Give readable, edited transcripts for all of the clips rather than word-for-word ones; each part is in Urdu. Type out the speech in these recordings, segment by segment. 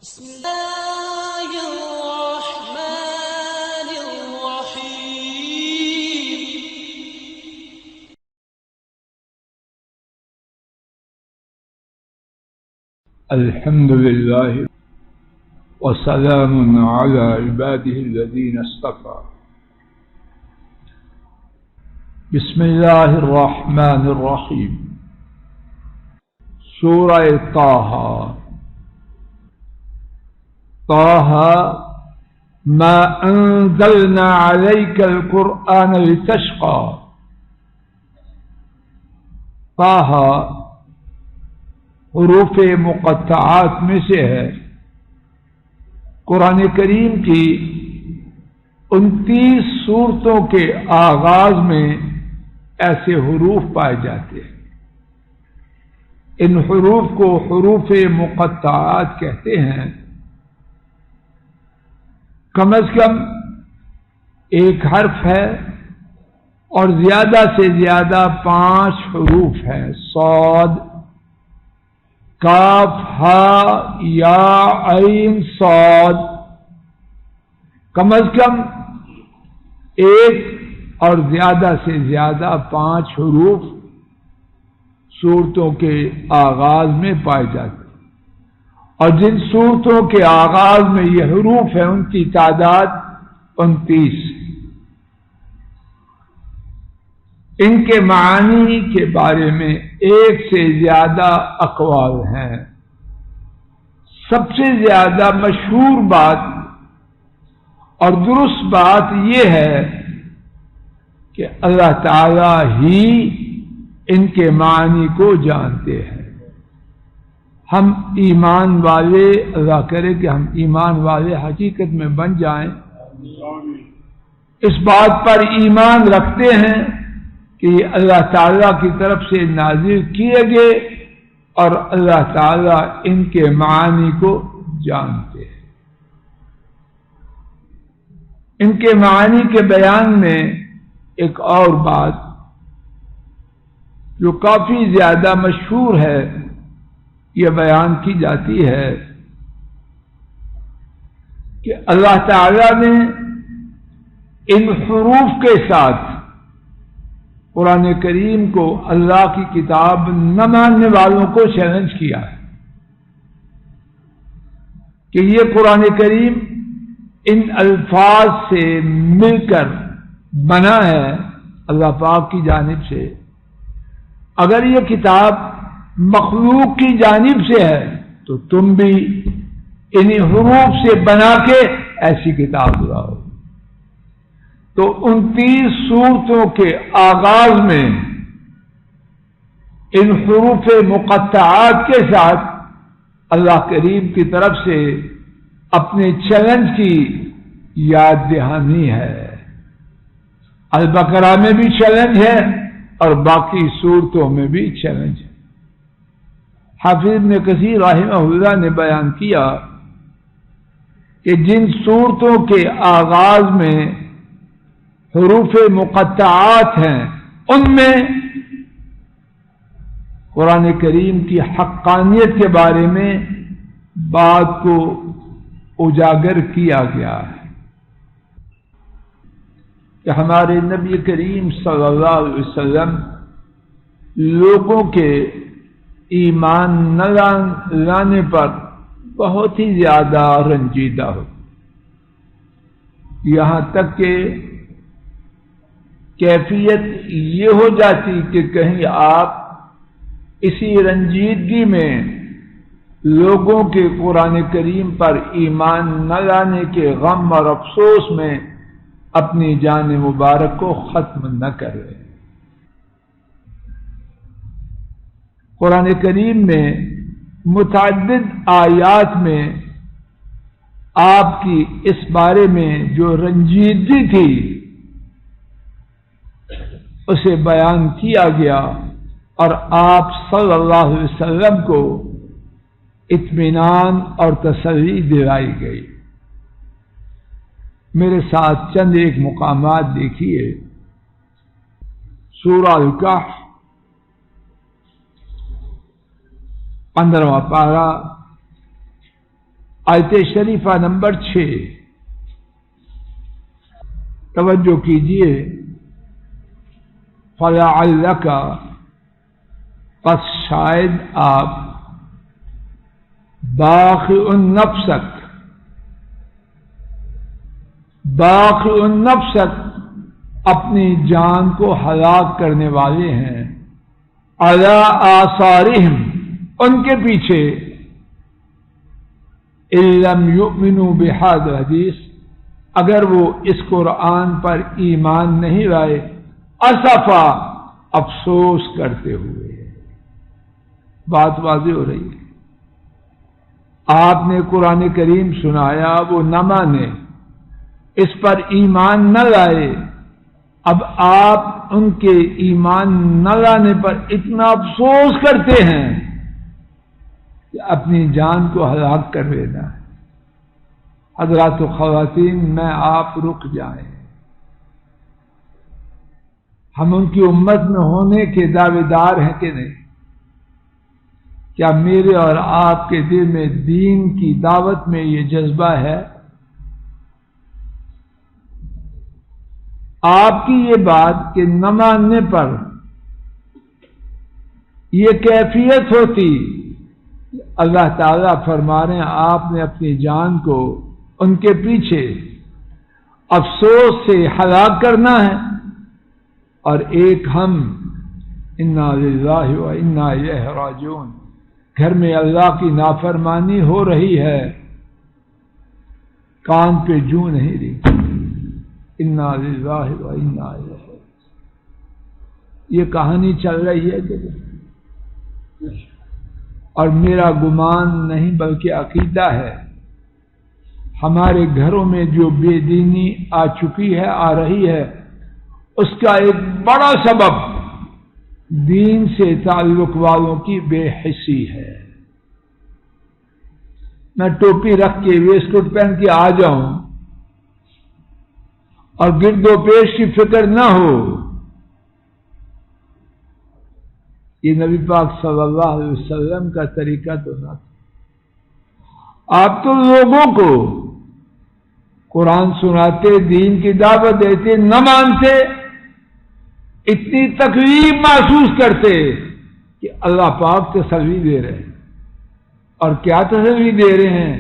بسم الله الرحمن الرحيم. الحمد لله وسلام على عباده الذين اصطفى. بسم الله الرحمن الرحيم. سورة طه. طه ما أنزلنا عليك القرآن لتشقى. طه حروف مقطعات میں سے ہے. قرآن کریم کی 29 سورتوں کے آغاز میں ایسے حروف پائے جاتے ہیں. ان حروف کو حروف مقطعات کہتے ہیں. کم از کم ایک حرف ہے اور زیادہ سے زیادہ 5 حروف ہیں. صاد، کاف، ہا، یا، عین، صاد. کم از کم ایک اور زیادہ سے زیادہ 5 حروف سورتوں کے آغاز میں پائے جاتے ہیں. اور جن سورتوں کے آغاز میں یہ حروف ہیں ان کی تعداد 29. ان کے معانی کے بارے میں ایک سے زیادہ اقوال ہیں. سب سے زیادہ مشہور بات اور درست بات یہ ہے کہ اللہ تعالی ہی ان کے معنی کو جانتے ہیں. ہم ایمان والے، اللہ کرے کہ ہم ایمان والے حقیقت میں بن جائیں، اس بات پر ایمان رکھتے ہیں کہ یہ اللہ تعالیٰ کی طرف سے نازل کیے گئے اور اللہ تعالیٰ ان کے معانی کو جانتے ہیں. ان کے معانی کے بیان میں ایک اور بات جو کافی زیادہ مشہور ہے یہ بیان کی جاتی ہے کہ اللہ تعالیٰ نے ان حروف کے ساتھ قرآن کریم کو اللہ کی کتاب نہ ماننے والوں کو چیلنج کیا ہے کہ یہ قرآن کریم ان الفاظ سے مل کر بنا ہے اللہ پاک کی جانب سے. اگر یہ کتاب مخلوق کی جانب سے ہے تو تم بھی انہی حروف سے بنا کے ایسی کتاب لاؤ. تو 29 سورتوں کے آغاز میں ان حروف مقطعات کے ساتھ اللہ کریم کی طرف سے اپنے چیلنج کی یاد دہانی ہے. البقرہ میں بھی چیلنج ہے اور باقی سورتوں میں بھی چیلنج ہے. حافظ ابن کثیر رحمہ اللہ نے بیان کیا کہ جن سورتوں کے آغاز میں حروف مقطعات ہیں ان میں قرآن کریم کی حقانیت کے بارے میں بات کو اجاگر کیا گیا ہے کہ ہمارے نبی کریم صلی اللہ علیہ وسلم لوگوں کے ایمان نہ لانے پر بہت ہی زیادہ رنجیدہ ہو، یہاں تک کہ کیفیت یہ ہو جاتی کہ کہیں آپ اسی رنجیدگی میں لوگوں کے قرآن کریم پر ایمان نہ لانے کے غم اور افسوس میں اپنی جان مبارک کو ختم نہ کریں. قرآن کریم میں متعدد آیات میں آپ کی اس بارے میں جو رنجیدگی تھی اسے بیان کیا گیا اور آپ صلی اللہ علیہ وسلم کو اطمینان اور تسلی دلائی گئی. میرے ساتھ چند ایک مقامات دیکھیے. سورہ الکہف 15واں پارہ آیت شریفہ نمبر 6 توجہ کیجئے. فَلَعَلَّكَ پس شاید آپ باخع نفسک اپنی جان کو ہلاک کرنے والے ہیں. علی آثارہم ان کے پیچھے. ان لم یؤمنوا بہذا الحدیث اگر وہ اس قرآن پر ایمان نہیں لائے. اسفا افسوس کرتے ہوئے. بات واضح ہو رہی ہے. آپ نے قرآن کریم سنایا، وہ نہ مانے، اس پر ایمان نہ لائے. اب آپ ان کے ایمان نہ لانے پر اتنا افسوس کرتے ہیں کہ اپنی جان کو ہلاک کر لینا ہے. حضرات و خواتین، میں آپ رک جائیں. ہم ان کی امت میں ہونے کے دعوے دار ہیں کہ نہیں؟ کیا میرے اور آپ کے دل میں دین کی دعوت میں یہ جذبہ ہے؟ آپ کی یہ بات کہ نہ ماننے پر یہ کیفیت ہوتی. اللہ تعالیٰ فرما رہے ہیں آپ نے اپنی جان کو ان کے پیچھے افسوس سے ہلاک کرنا ہے. اور ایک ہم انا للہ و انا الیہ راجعون، گھر میں اللہ کی نافرمانی ہو رہی ہے، کان پہ جوں نہیں رہی. انا للہ و انا الیہ. یہ کہانی چل رہی ہے کہ اور میرا گمان نہیں بلکہ عقیدہ ہے، ہمارے گھروں میں جو بے دینی آ چکی ہے، آ رہی ہے، اس کا ایک بڑا سبب دین سے تعلق والوں کی بے حسی ہے. میں ٹوپی رکھ کے ویسٹ کوٹ پہن کے آ جاؤں اور گرد و پیش کی فکر نہ ہو، یہ نبی پاک صلی اللہ علیہ وسلم کا طریقہ تو نہ تھا. آپ تو لوگوں کو قرآن سناتے، دین کی دعوت دیتے، نہ مانتے، اتنی تکلیف محسوس کرتے کہ اللہ پاک تسلی دے رہے ہیں. اور کیا تسلی دے رہے ہیں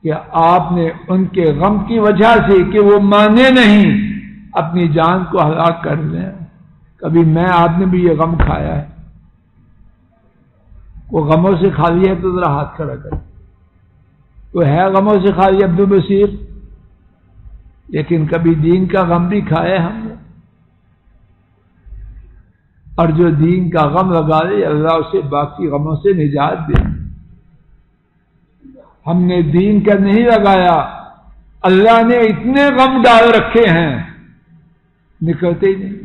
کہ آپ نے ان کے غم کی وجہ سے کہ وہ مانے نہیں، اپنی جان کو ہلاک کر لیں. کبھی میں آپ نے بھی یہ غم کھایا ہے؟ وہ غموں سے خالی ہے تو ذرا ہاتھ کھڑا کر. وہ ہے غموں سے خالی عبد البصیر؟ لیکن کبھی دین کا غم بھی کھایا ہم نے. اور جو دین کا غم لگا لے اللہ اسے باقی غموں سے نجات دے. ہم نے دین کا نہیں لگایا، اللہ نے اتنے غم ڈال رکھے ہیں، نکلتے ہی نہیں.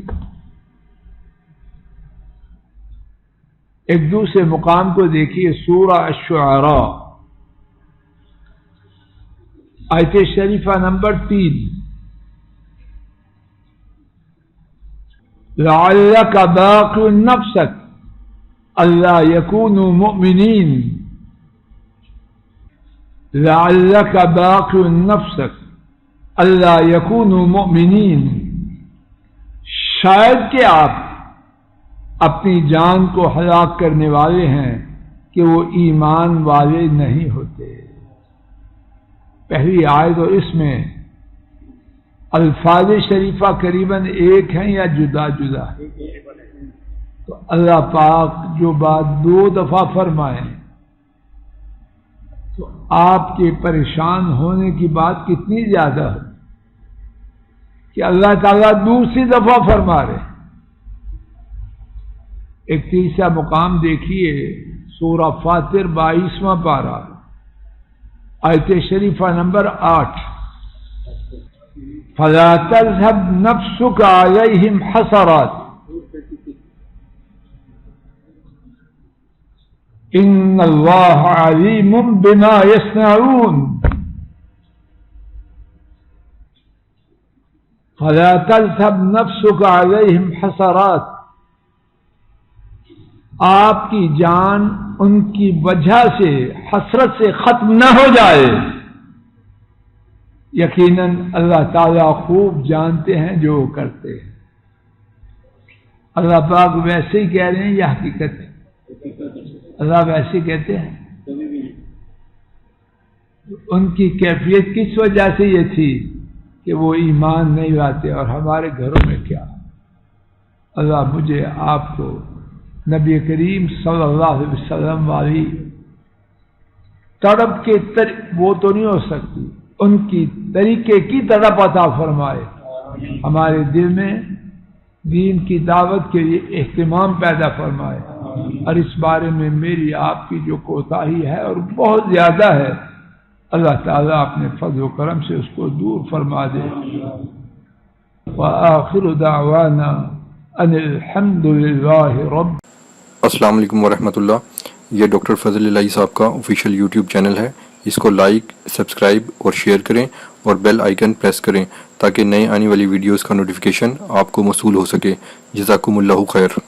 ایک دوسرے مقام کو دیکھیے، سورہ الشعراء آیت شریفہ نمبر 3. لعلك باقع نفسك الا يكونوا مؤمنين. لعلك باقع نفسك الا يكونوا مؤمنين. شاید کہ آپ اپنی جان کو ہلاک کرنے والے ہیں کہ وہ ایمان والے نہیں ہوتے. پہلی آیت اور اس میں الفاظ شریفہ قریباً ایک ہیں یا جدا جدا؟ تو اللہ پاک جو بات 2 دفعہ فرمائے تو آپ کے پریشان ہونے کی بات کتنی زیادہ ہے کہ اللہ تعالیٰ دوسری دفعہ فرما رہے. ایک تیسرا مقام دیکھیے، سورہ فاطر 22واں پارہ آیت شریفہ نمبر 8. فَلَا تَذْهَبْ نَفْسُكَ عَلَيْهِمْ حَسَرَاتٍ إِنَّ اللَّهَ عَلِيمٌ بِمَا يَصْنَعُونَ. فَلَا تَذْهَبْ نَفْسُكَ عَلَيْهِمْ حَسَرَاتٍ. آپ کی جان ان کی وجہ سے حسرت سے ختم نہ ہو جائے. یقیناً اللہ تعالیٰ خوب جانتے ہیں جو وہ کرتے ہیں. اللہ پاک ویسے ہی کہہ رہے ہیں یہ حقیقت ہے؟ اللہ ویسے کہتے ہیں. ان کی کیفیت کس وجہ سے یہ تھی کہ وہ ایمان نہیں لاتے. اور ہمارے گھروں میں کیا؟ اللہ مجھے آپ کو نبی کریم صلی اللہ علیہ وسلم والی تڑپ کے وہ تو نہیں ہو سکتی، ان کی طریقے کی تڑپ عطا فرمائے. ہمارے دل میں دین کی دعوت کے لیے اہتمام پیدا فرمائے. اور اس بارے میں میری آپ کی جو کوتاہی ہے اور بہت زیادہ ہے، اللہ تعالیٰ اپنے فضل و کرم سے اس کو دور فرما دے. وآخر دعوانا ان الحمد للہ رب. السلام علیکم ورحمۃ اللہ. یہ ڈاکٹر فضل الہی صاحب کا آفیشیل یوٹیوب چینل ہے. اس کو لائک، سبسکرائب اور شیئر کریں اور بیل آئیکن پریس کریں تاکہ نئے آنے والی ویڈیوز کا نوٹیفیکیشن آپ کو موصول ہو سکے. جزاکم اللہ خیر.